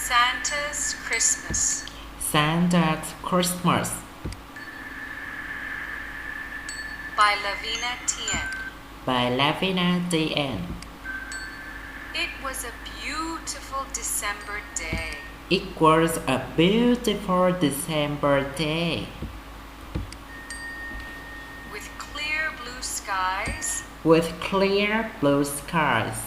Santa's Christmas. Santa's Christmas By Lavina Tien. by Lavina Tien. It was a beautiful December day. It was a beautiful December day With clear blue skies with clear blue skies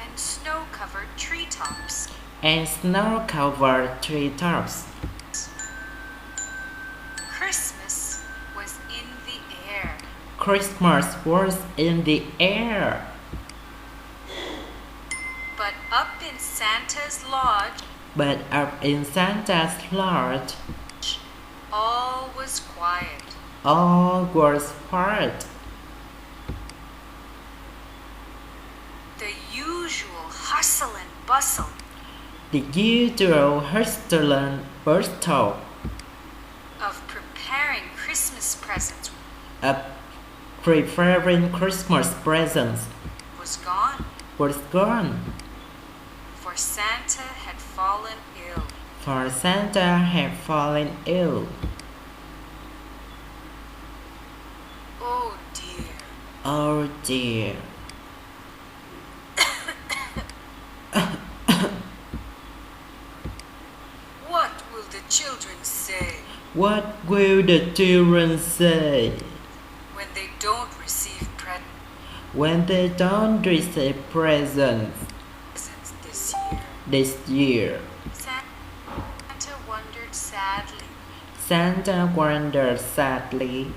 and snow-covered treetops. and snow-covered treetops. Christmas was in the air. Christmas was in the air, But up in Santa's lodge, but up in Santa's lodge, all was quiet. all was quiet. The usual hustle and bustle The usual hustle and bustle of preparing Christmas presents of preparing Christmas presents was gone, was gone, for Santa had fallen ill. for Santa had fallen ill. Oh dear. Oh dear. What will the children say What will the children say when they don't receive presents when they don't receive presents this year? this year? Santa wondered sadly Santa wondered sadly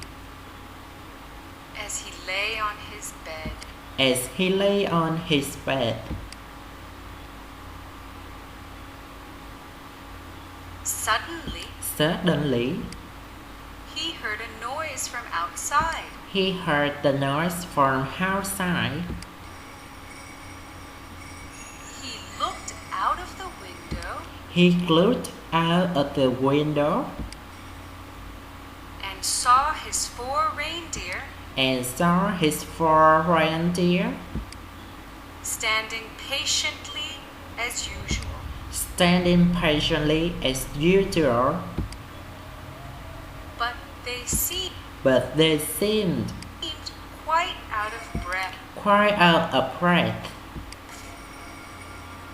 as he lay on his bed. as he lay on his bed. Suddenly, Suddenly, he heard a noise from outside. he heard the noise from outside. He looked out of the window He looked out of the window and saw his 4 reindeer and saw his 4 reindeer standing patiently as usual. standing patiently as usual, But they seemed but they seemed quite out of breath, quite out of breath,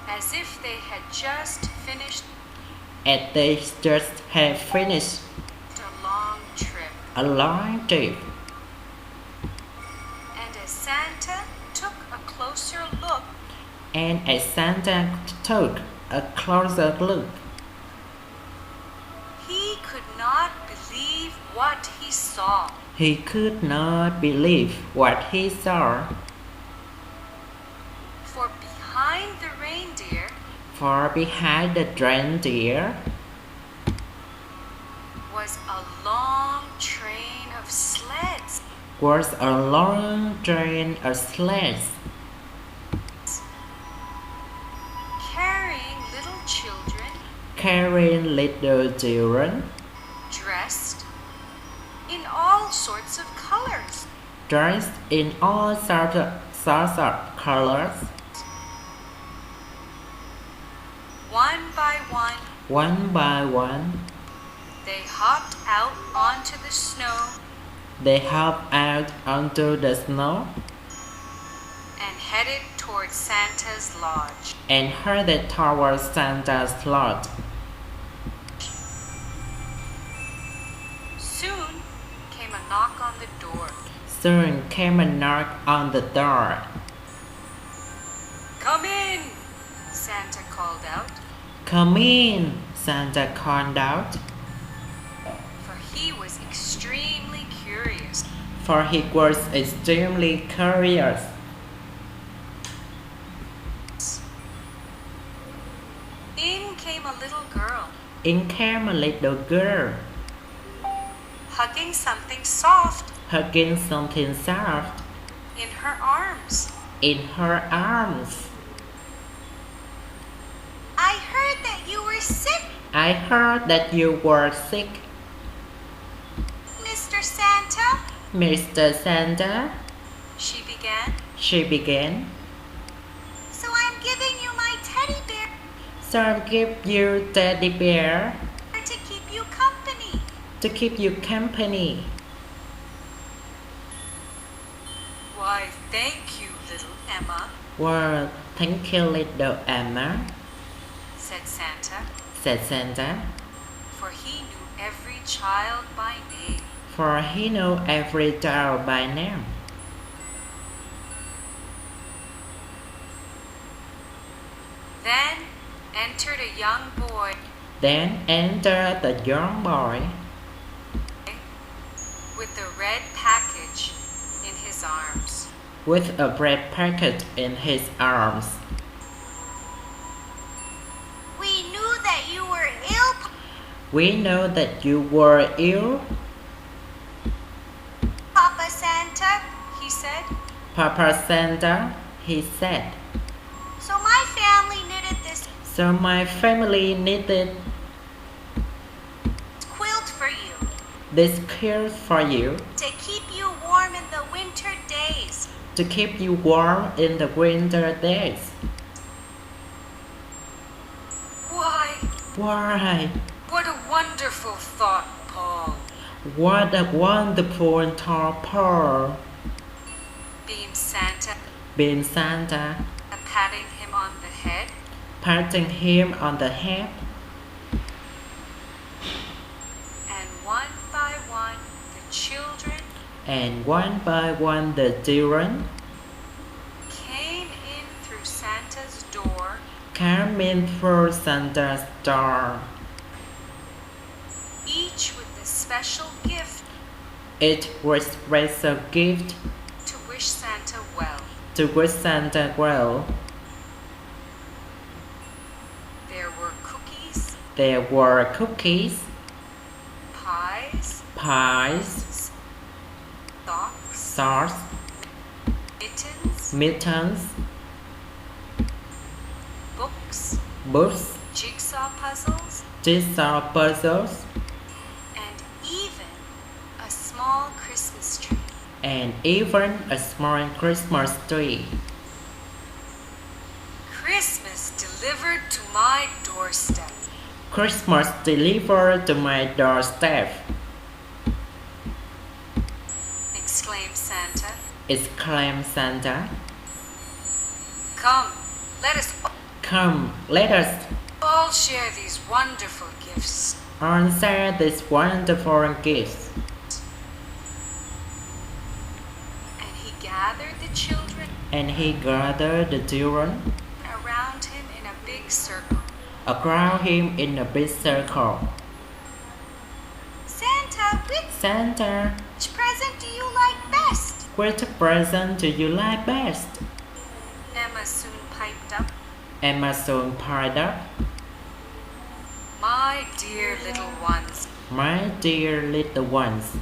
as if they had just finished as they just had finished a long trip. a long trip. And as Santa took a closer look, And as Santa took a closer look, he could not believe what he saw. he could not believe what he saw. For behind the reindeer For behind the reindeer was a long train of sleds. was a long train of sleds Carrying little children carrying little children dressed in all sorts of colors. dressed in all sorts of colors. One by one, One by one, they hopped out onto the snow they hopped out onto the snow and headed towards Santa's lodge. and headed towards Santa's lodge. Soon came a knock on the door. Soon came a knock on the door. Come in, Santa called out, Come in, Santa called out, for he was extremely curious. for he was extremely curious. In came a little girl, In came a little girl, hugging something soft hugging something soft in her arms. in her arms. I heard that you were sick, I heard that you were sick, Mr. Santa, Mr. Santa, she began. she began. So I'm giving you my So I give you teddy bear to keep you company. to keep you company. Why, thank you, little Emma, Well, thank you, little Emma, said Santa, for he knew every child by name. he knew every child by name. Then entered a young boy Then entered the young boy with a red package in his arms. with a bread packet in his arms. We knew that you were ill, We know that you were ill, Papa Santa, he said. Papa Santa, he said. So my family knitted this So my family needed quilt for you this quilt for you to keep you warm in the winter days. to keep you warm in the winter days. Why, Why? what a wonderful thought, Paul, What a wonderful thought, Paul, beamed Santa, Santa, patting him on the head. patting him on the head. And one by one, the children And one by one the children came in through Santa's door, came in through Santa's door, each with a special gift each with special gift to wish Santa well. to wish Santa well. There were cookies, There were cookies, pies, pies, socks, socks, mittens, mittens, books, books, jigsaw puzzles, jigsaw puzzles, and even a small Christmas tree. and even a small Christmas tree. Christmas delivered to my doorstep. Christmas delivered to my doorstep, Exclaimed Santa. exclaimed Santa. Come, let us Come, let us all share these wonderful gifts. all share these wonderful gifts. And he gathered the children And he gathered the children around him in a big circle. around him in a big circle. Santa, Which present do you like best? which present do you like best? Emma soon piped up. Emma soon piped up. My dear little ones, My dear little ones,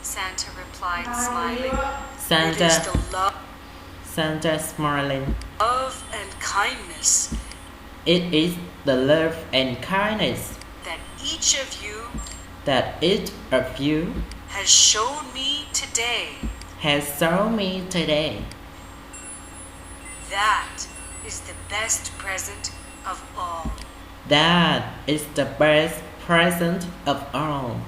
Santa replied, smiling. Santa, It is the Santa smiling. love and kindness It is the love and kindness that each of you that each of you has shown me today. has shown me today. That is the best present of all. That is the best present of all.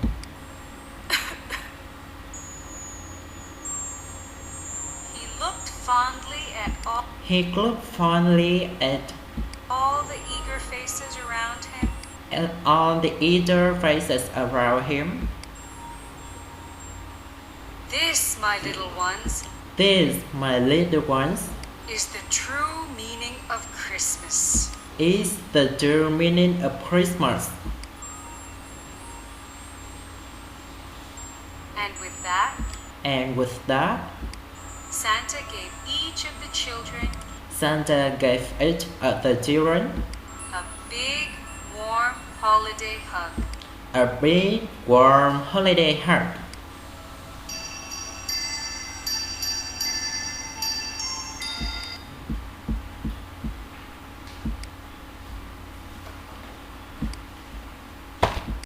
He looked fondly at He looked fondly at all the eager faces around him. all the eager faces around him. This, my little ones, This, my little ones, is the true meaning of Christmas. is the true meaning of Christmas. And with that, And with that, Santa gave each of the children Santa gave each of the children a big, warm holiday hug. a big, warm holiday hug.